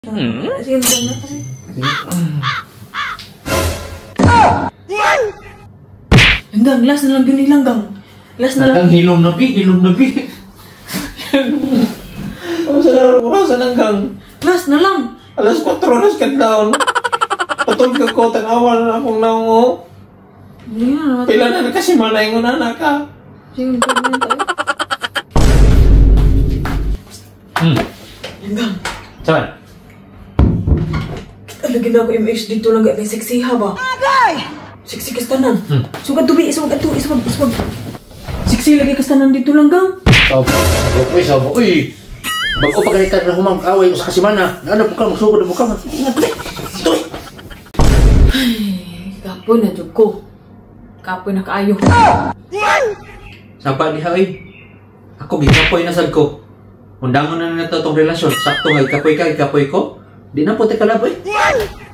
Sige, Langgang, last na lang yun Langgang. Last na lang. Hilom na pi. Sa Langgang. Last na lang. Alas 4 oras ka down. Patol ka ko, tanawa na akong naungo. Pila na kasi malayngon na anak ka. Sige, magpapalin tayo. Langgang. Saan? Lagi na ako MH dito lang kay sexy ha ba? Agay! Sexy kastanan. Sugad tubi, iswag. Sexy lagi kastanan dito Langgang. Sabo. Uy. Bago pa ganito na humang-away sa kasimana. Ano po ka, magsugod na po ka. Ito eh. Ay, kapoy na dyan ko. Kapoy na kaayo. Sapa diha eh. Ako gikapoy na sad ko. Undangon na nato tong relasyon. Sakto nga ikapoy ko. Di na po te kalab eh.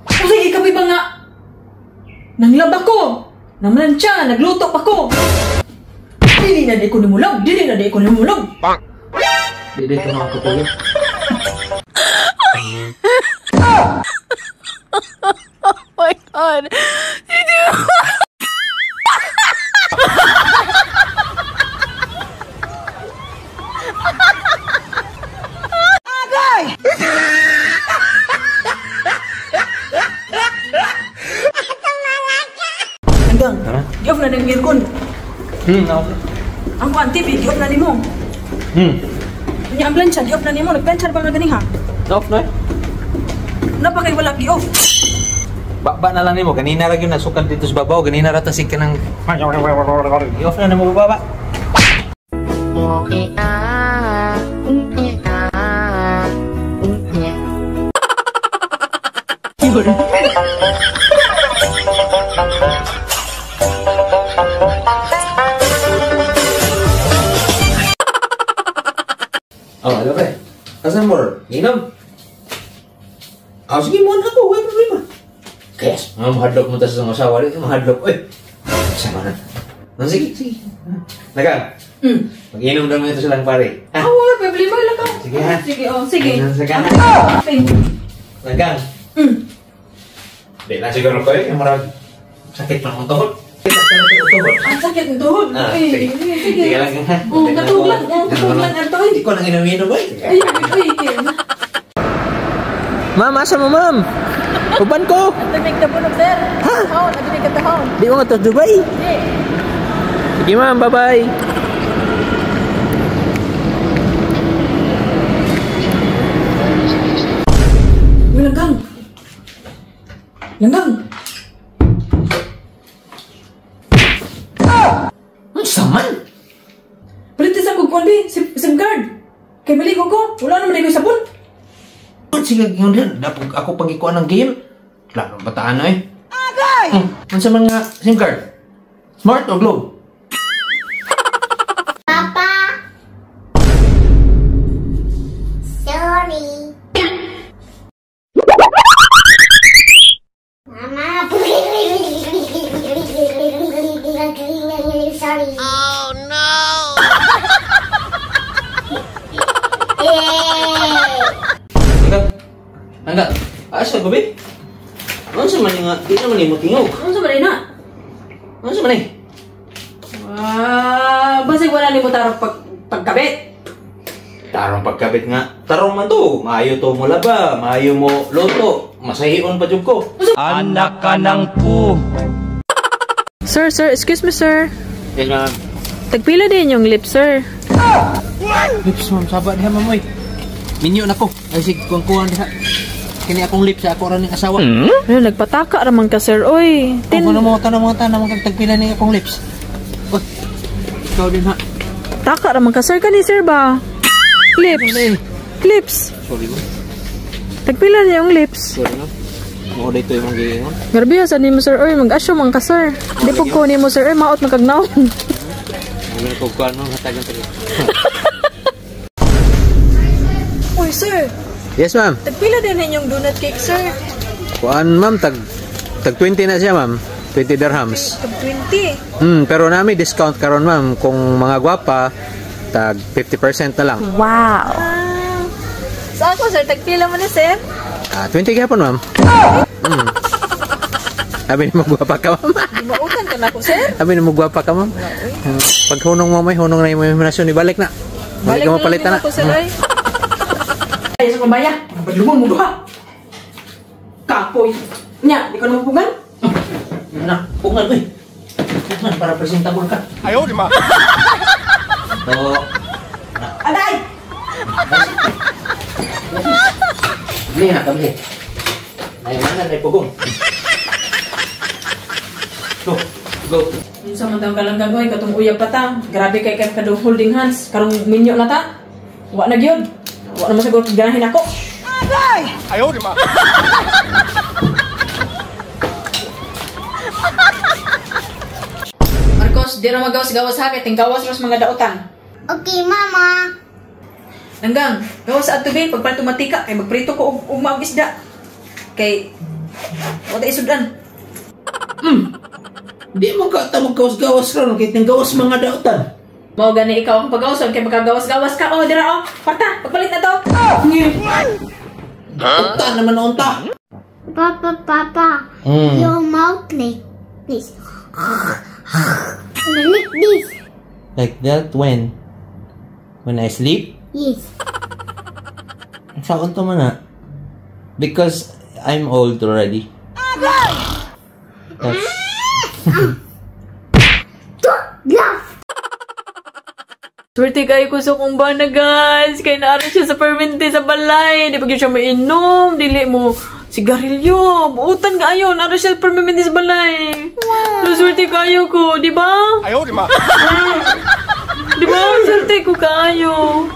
Kasi ikapoy ba nga? Nanglab ako. Namlansya, nagluto pa ko. Dili na di ko nimulog. Pang! Di ko nakakapulog. Oh my God. Langgang, di-off na ng aircon. Okay. Ang kuhan TV, di-off na ni mo. Kanya ang plancha, di-off na ni mo. Nagplancha ba nga ganing ha? Off na eh. Napa kayo wala di-off? Ba na lang nimo. Kanina ra gyud nasukan dito sa babaw. Kanina ra tasik ka ng i-off na mo baba. Oh, ano ba? Asan mo? Inom? Sige mo na ako. Wala problema. Kayas, mahadlok mo tayo sa asawa rin. Mahadlok. Uy! Sama na. Sige. Nagang? Mag-inom naman ito silang pare. Wala problema lang ka. Sige ha. Sige. Nagang? Di na siguro ko eh. Marami sakit pa ng tuhod. Ang sakit ng tuhod. Sige lang ha. Katuglan ito eh. Hindi ko nang inom-inom eh. Ay. Ma'am, asa mo ma'am? Uban ko! Nagdamig na po sir. Ha? Oo, nagdamig ka tahon. Di mo nga to Dubai? Hindi. Sige ma'am, bye-bye. Uy, Langgang. Ang saman? Palitin sa kong kundi, SIM card. Kaya maligo ko, wala naman na sabon. Sige, yun din. Ako pag-ikuan ng game. Lalo, bataan na eh. Agay! Ano sa mga SIM card? Smart o Globe? Papa. Sorry. Mama. Sorry. Oh no. Hanggang. Asa ko, be? Ano sa man nga? Di naman yung matingog. Ano sa manay na? Ano sa man eh? Basig wala ni mo tarong pagkabit. Tarong pagkabit nga. Tarong man to. Maayo to mo laba. Maayo mo loto. Masahion pa jud ko. Anak ka ng pu. Sir, excuse me, sir. Yes, ma'am. Tagpila din yung lip, sir. Lips, ma'am. Saba diha, ma'am. Oy. Minyo na ko. Ay, sige, kuhan diha. Kini akong lips sa ako rin ng asawa. Ano, nagpataka raman ka, sir. Oy, Ano mga tanong tagpila ni akong lips. Oy, ikaw din ha. taka raman ka, sir. Kani, sir ba? Lips. Lips. Sorry mo. Tagpila niya yung lips. Sorry mo. Mga dito yung mga giingon. Grabe, saan ni mo, sir? Oy, mag-asyo man ka, sir. Di po ko ni mo, sir. Oy, maot magkagnaon. Mga ko kuhan mo, hatagan tayo. Uy, sir. Yes, ma'am. Tagpila din yung donut cake, sir. Kuan, ma'am. Tag 20 na siya, ma'am. 20 dirhams. Tag 20. Pero nami discount karon, ma'am. Kung mga gwapa, tag 50% na lang. Wow. Saan ko, sir? Tagpila mo na, sir? 20 gihapon, ma'am. Sabi ni magwapa ka, ma'am. Mautan ka na ko, sir. Sabi ni magwapa ka, ma'am. Pag hunong mo, may hunong na yung imahinasyon, ibalik na. Balik ka mapalitan na. Ko, sir, ay. Ay, sa kumbaya. Pagluman mo duha. Kapoy. Nya, di ka naman pugan? Na, pungan, uy. Pungan para presentable ka. Ayaw, di ma. So, Aday! bili na, kabili. Ay, mana na ipugong. Go. Yung sa mantang kalanggang ko, katong uyab pa ta. Grabe kay kadong holding hands. Karong minyo na ta. Wa na gyud. Wa na masagot ganahin ako. Ayaw, di ma. Marcos, di ra magawas-gawas ha. Kaya tinggawas ras mga dautan. Okay, Mama. Langgang, gawas sa atubi. Pagpalit matika. Kay magprito ko og mga isda. Kay, wala isudan. Di mo ka ta maggawas-gawas ron, kaya tinggawas mga dautan. Mao gani ikaw ang pagawason. Kay magagawas-gawas ka. O, dira o. Parta, pagpalit na to. Unta naman unta. Papa. Your mouth like this. Like this. Like that when? When I sleep? Yes. Saan to man na? Because I'm old already. That's... Laugh. Swerte kayo ko sa kong bana, guys. Kaya naaral siya sa permente sa balay. Di pa siya mainom. Dili mo sigarilyo. Buutan ka ayo. Naaral siya sa permente sa balay. Wow. Swerte kayo ko, di ba? Ayaw, di ma. Di ba? Swerte ko kayo.